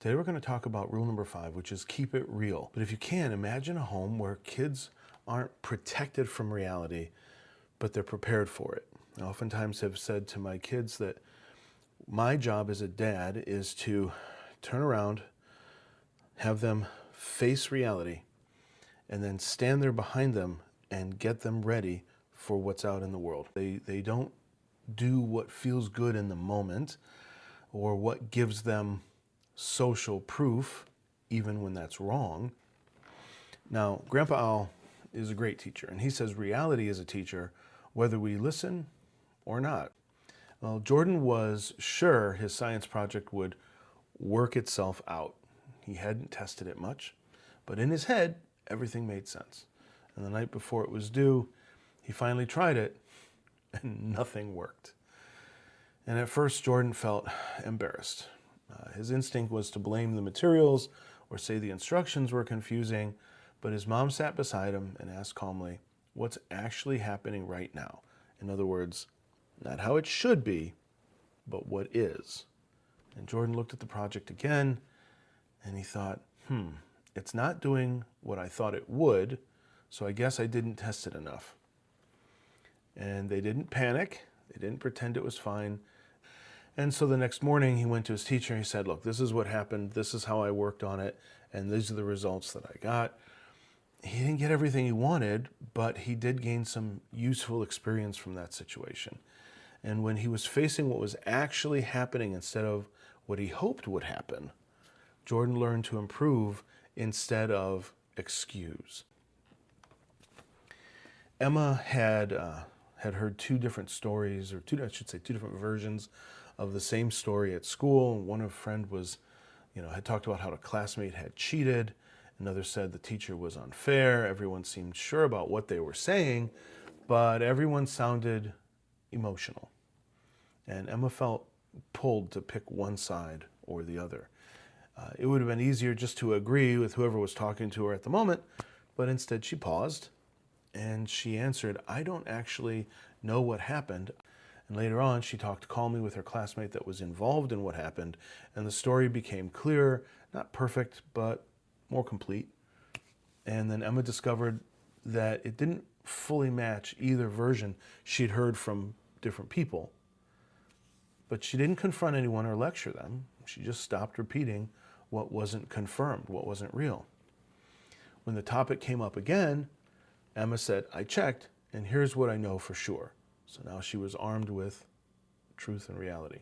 Today we're going to talk about rule number 5, which is keep it real. But if you can, imagine a home where kids aren't protected from reality, but they're prepared for it. I oftentimes have said to my kids that my job as a dad is to turn around, have them face reality, and then stand there behind them and get them ready for what's out in the world. They don't do what feels good in the moment or what gives them social proof, even when that's wrong. Now, Grandpa Al is a great teacher, and he says reality is a teacher, whether we listen or not. Well, Jordan was sure his science project would work itself out. He hadn't tested it much, but in his head, everything made sense. And the night before it was due, he finally tried it, and nothing worked. And at first, Jordan felt embarrassed. His instinct was to blame the materials or say the instructions were confusing, but his mom sat beside him and asked calmly, "What's actually happening right now?" In other words, not how it should be, but what is. And Jordan looked at the project again, and he thought, it's not doing what I thought it would, so I guess I didn't test it enough. And they didn't panic. They didn't pretend it was fine. And so the next morning he went to his teacher and he said, "Look, this is what happened. This is how I worked on it. And these are the results that I got." He didn't get everything he wanted, but he did gain some useful experience from that situation. And when he was facing what was actually happening instead of what he hoped would happen, Jordan learned to improve instead of excuse. Emma had heard two different stories, or two different versions of the same story at school. One of friend was, had talked about how a classmate had cheated. Another said the teacher was unfair. Everyone seemed sure about what they were saying, but everyone sounded emotional. And Emma felt pulled to pick one side or the other. It would have been easier just to agree with whoever was talking to her at the moment, but instead she paused and she answered, "I don't actually know what happened." And later on, she talked calmly with her classmate that was involved in what happened, and the story became clearer, not perfect, but more complete. And then Emma discovered that it didn't fully match either version she'd heard from different people. But she didn't confront anyone or lecture them. She just stopped repeating what wasn't confirmed, what wasn't real. When the topic came up again, Emma said, "I checked, and here's what I know for sure." So now she was armed with truth and reality.